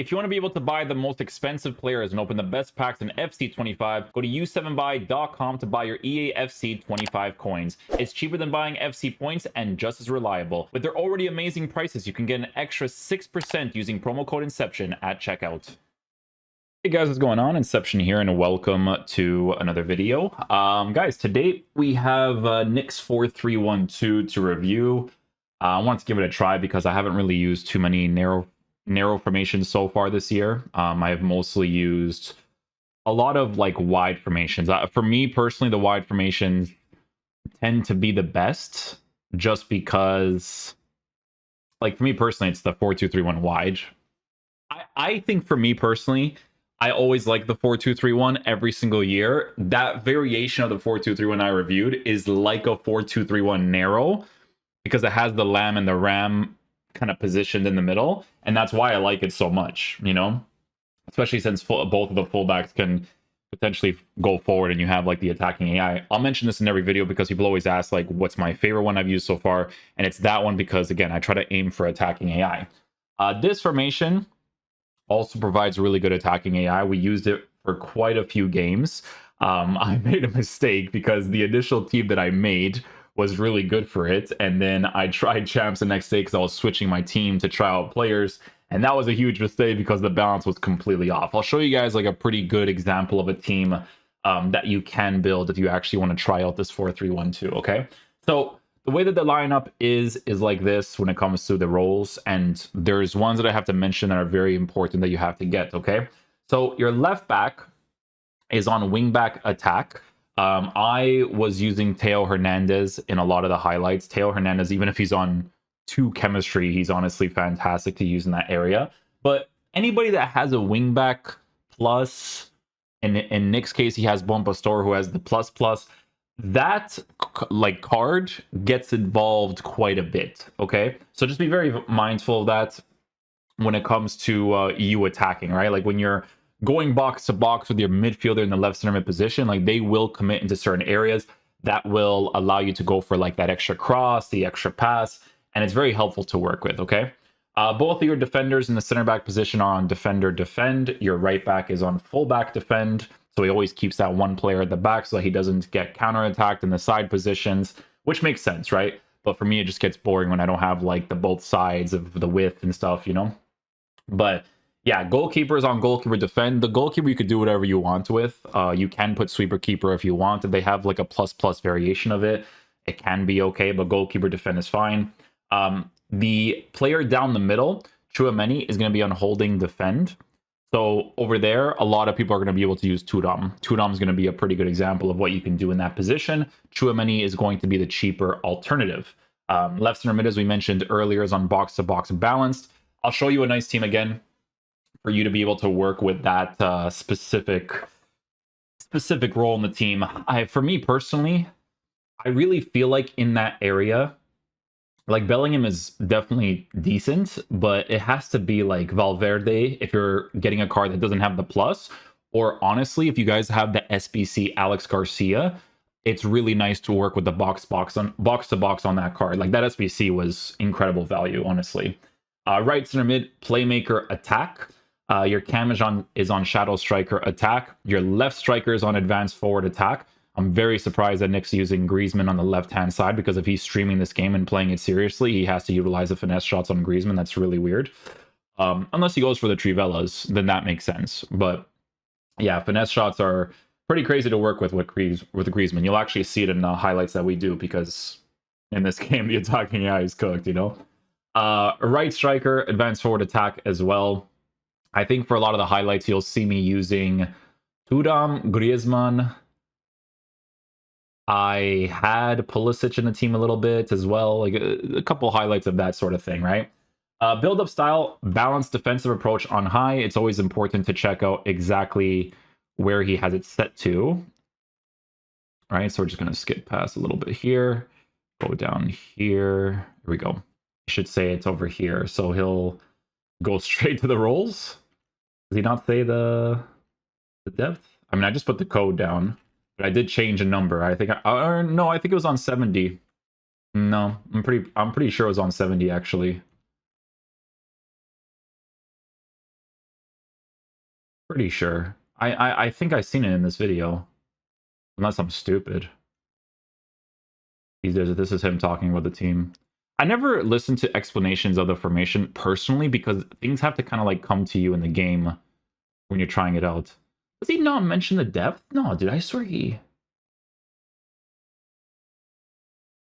If you want to be able to buy the most expensive players and open the best packs in FC25, go to u7buy.com to buy your EA FC25 coins. It's cheaper than buying FC points and just as reliable. With their already amazing prices, you can get an extra 6% using promo code Inception at checkout. Hey guys, what's going on? Inception here, and welcome to another video. Guys, today we have Nyx 4312 to review. I wanted to give it a try because I haven't really used too many narrow formations so far this year. I have mostly used a lot of like wide formations. For me personally, the wide formations tend to be the best just because, like, for me personally, it's the 4-2-3-1 wide. I think for me personally, I always like the 4-2-3-1 every single year. That variation of the 4-2-3-1 I reviewed is like a 4-2-3-1 narrow because it has the lamb and the ram kind of positioned in the middle, and that's why I like it so much, you know, especially since both of the fullbacks can potentially go forward and you have like the attacking AI. I'll mention this in every video because people always ask like what's my favorite one I've used so far, and it's that one because again I try to aim for attacking AI. This formation also provides really good attacking AI. We used it for quite a few games. I made a mistake because the initial team that I made was really good for it, and then I tried champs the next day because I was switching my team to try out players, and that was a huge mistake because the balance was completely off. I'll show you guys like a pretty good example of a team that you can build if you actually want to try out this 4-3-1-2. Okay, so the way that the lineup is like this when it comes to the roles, and there's ones that I have to mention that are very important that you have to get. Okay, so your left back is on wingback attack. I was using Theo Hernandez in a lot of the highlights. Theo Hernandez, even if he's on 2 chemistry, he's honestly fantastic to use in that area. But anybody that has a wingback plus, in Nick's case, he has Bon Pastor who has the plus, that like card gets involved quite a bit. Okay, so just be very mindful of that when it comes to you attacking, right? Like when you're going box to box with your midfielder in the left center mid position, like they will commit into certain areas that will allow you to go for like that extra cross, the extra pass, and it's very helpful to work with. Okay, both of your defenders in the center back position are on defender defend. Your right back is on full back defend, so he always keeps that one player at the back so that he doesn't get counterattacked in the side positions, which makes sense, right? But for me, it just gets boring when I don't have like the both sides of the width and stuff, you know. But yeah, goalkeepers on goalkeeper defend. The goalkeeper you could do whatever you want with. You can put sweeper keeper if you want. If they have like a plus variation of it, it can be okay, but goalkeeper defend is fine. The player down the middle, Chouameni, is going to be on holding defend. So over there, a lot of people are going to be able to use Tudom. Tudom is going to be a pretty good example of what you can do in that position. Chouameni is going to be the cheaper alternative. Left center mid, as we mentioned earlier, is on box to box balanced. I'll show you a nice team again for you to be able to work with that specific role in the team. For me personally, I really feel like in that area, like Bellingham is definitely decent, but it has to be like Valverde if you're getting a card that doesn't have the plus, or honestly, if you guys have the SBC Alex Garcia, it's really nice to work with the box to box on that card. Like that SBC was incredible value, honestly. Right center mid, playmaker attack. Your cam is on shadow striker attack. Your left striker is on advanced forward attack. I'm very surprised that Nick's using Griezmann on the left-hand side, because if he's streaming this game and playing it seriously, he has to utilize the finesse shots on Griezmann. That's really weird. Unless he goes for the Trivelas, then that makes sense. But yeah, finesse shots are pretty crazy to work with Griezmann. You'll actually see it in the highlights that we do, because in this game, the attacking AI is cooked, you know? Right striker, advanced forward attack as well. I think for a lot of the highlights, you'll see me using Tudom, Griezmann. I had Pulisic in the team a little bit as well, like a couple highlights of that sort of thing, right? Build-up style, balanced defensive approach on high. It's always important to check out exactly where he has it set to. All right, so we're just going to skip past a little bit here. Go down here. Here we go. I should say it's over here, so he'll go straight to the rolls. Does he not say the depth? I mean, I just put the code down, but I did change a number. I think no, I think it was on 70. No, I'm pretty sure it was on 70 actually. Pretty sure. I think I seen it in this video. Unless I'm stupid. This is him talking about the team. I never listened to explanations of the formation personally because things have to kind of like come to you in the game when you're trying it out. Does he not mention the depth? No, dude, I swear he...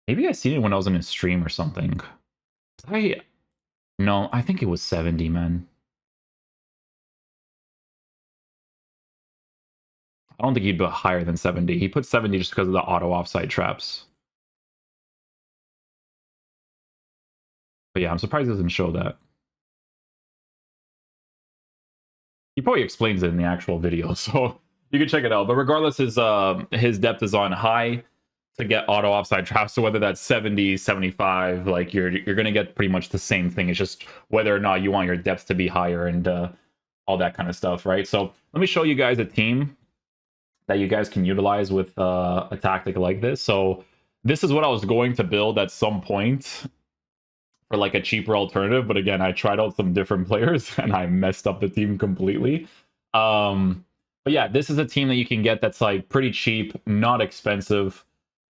Maybe I seen it when I was in his stream or something. No, I think it was 70, man. I don't think he'd put higher than 70. He put 70 just because of the auto offside traps. But yeah, I'm surprised it doesn't show that. He probably explains it in the actual video, so you can check it out. But regardless, his depth is on high to get auto offside traps. So whether that's 70, 75, like you're gonna get pretty much the same thing. It's just whether or not you want your depth to be higher and all that kind of stuff, right? So let me show you guys a team that you guys can utilize with a tactic like this. So this is what I was going to build at some point for like a cheaper alternative, but again, I tried out some different players and I messed up the team completely. But yeah, this is a team that you can get that's like pretty cheap, not expensive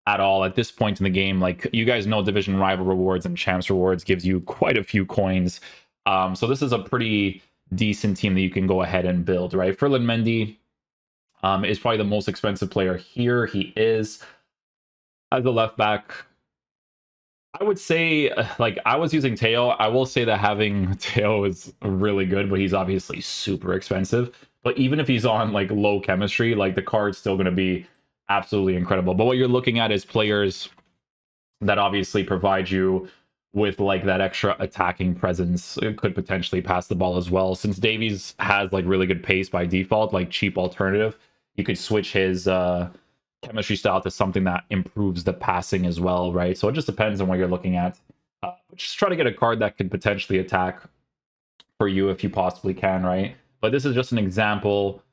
at all at this point in the game. Like, you guys know Division Rival rewards and Champs rewards gives you quite a few coins. So this is a pretty decent team that you can go ahead and build, right? Ferland Mendy is probably the most expensive player here. He is as a left back. I would say, like, I was using Teo. I will say that having Teo is really good, but he's obviously super expensive. But even if he's on, like, low chemistry, like, the card's still going to be absolutely incredible. But what you're looking at is players that obviously provide you with, like, that extra attacking presence. It could potentially pass the ball as well. Since Davies has, like, really good pace by default, like, cheap alternative, you could switch his... chemistry style to something that improves the passing as well, right? So it just depends on what you're looking at. Just try to get a card that could potentially attack for you if you possibly can, right? But this is just an example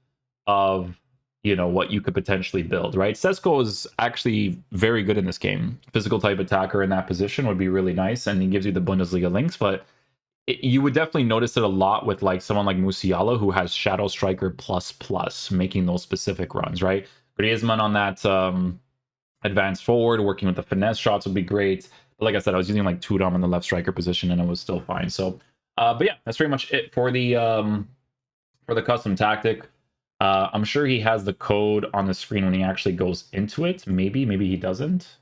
of, you know, what you could potentially build, right? Sesko is actually very good in this game. Physical type attacker in that position would be really nice, and he gives you the Bundesliga links, but you would definitely notice it a lot with like someone like Musiala, who has Shadow Striker plus making those specific runs, right? Griezmann on that advanced forward, working with the finesse shots would be great. But like I said, I was using like Tudor in the left striker position, and it was still fine. So, but yeah, that's pretty much it for the custom tactic. I'm sure he has the code on the screen when he actually goes into it. Maybe he doesn't.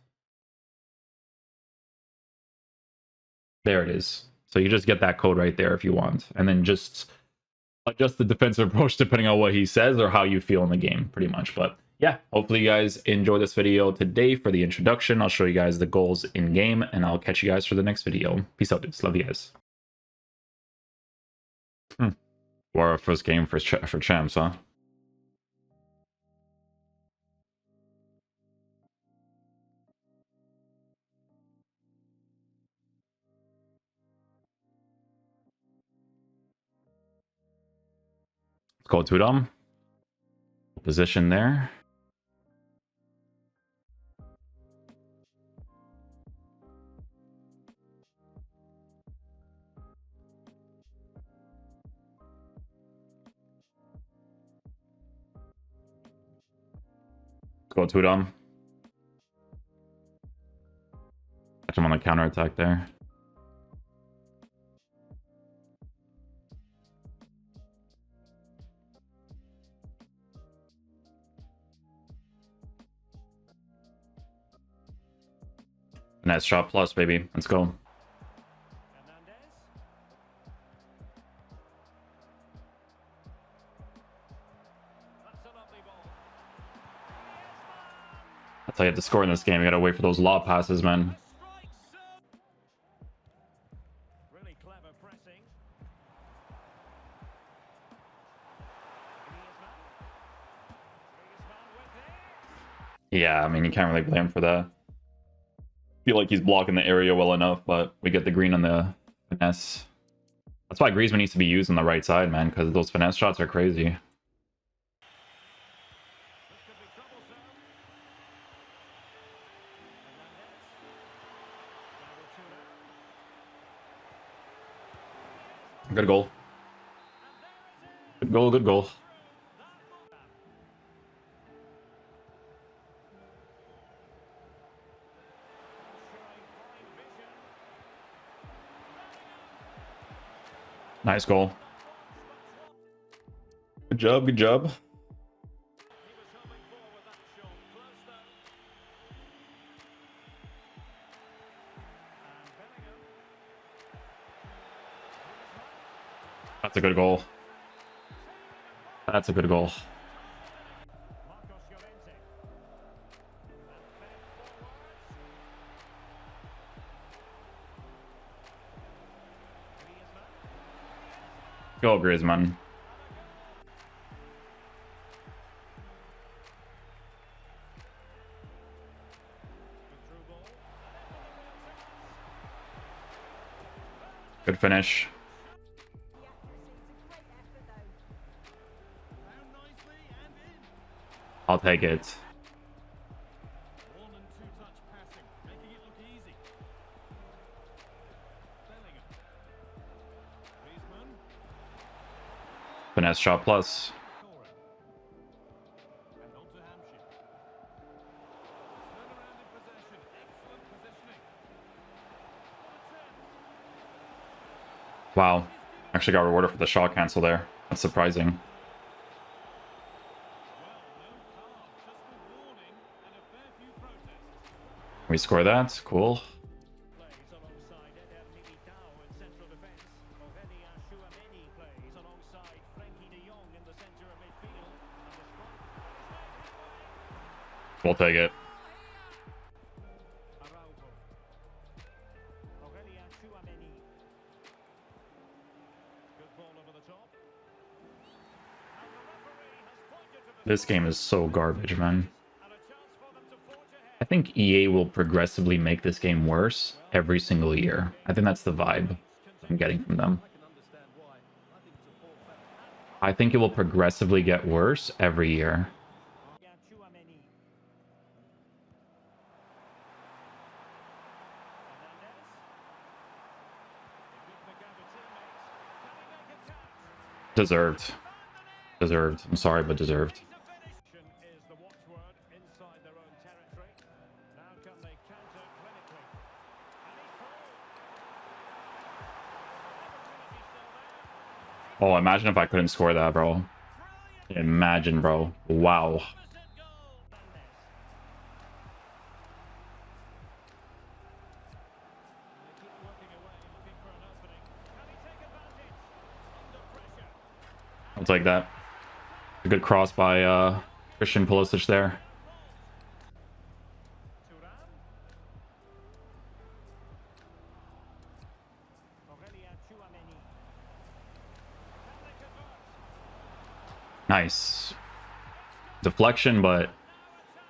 There it is. So you just get that code right there if you want, and then just adjust the defensive approach depending on what he says or how you feel in the game, pretty much. But yeah, hopefully you guys enjoy this video today for the introduction. I'll show you guys the goals in game, and I'll catch you guys for the next video. Peace out, dudes. Love you guys. Or our first game for champs, huh? Let's go Tudom. Position there. Go Tudom. Catch him on the counter attack there. Nice shot plus, baby. Let's go. That's how you have to score in this game. You gotta wait for those lob passes, man. Really clever pressing. Yeah, I mean, you can't really blame him for that. Feel like he's blocking the area well enough, but we get the green on the finesse. That's why Griezmann needs to be used on the right side, man, because those finesse shots are crazy. Good goal. Good goal, good goal. Nice goal. Good job, good job. That's a good goal. That's a good goal. Go, Griezmann. Good finish. I'll take it. Finesse shot plus. Wow. Actually got rewarded for the shot cancel there. That's surprising. We score that. Cool. We'll take it. This game is so garbage, man. I think EA will progressively make this game worse every single year. I think that's the vibe I'm getting from them. I think it will progressively get worse every year. Deserved. Deserved. I'm sorry, but deserved. Oh, imagine if I couldn't score that, bro. Imagine, bro. Wow. I'll take that. A good cross by Christian Pulisic there. Nice. Deflection, but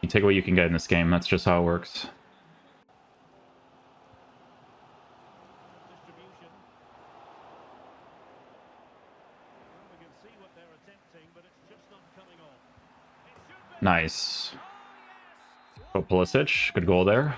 you take what you can get in this game. That's just how it works. Nice. Go Pulisic. Good goal there.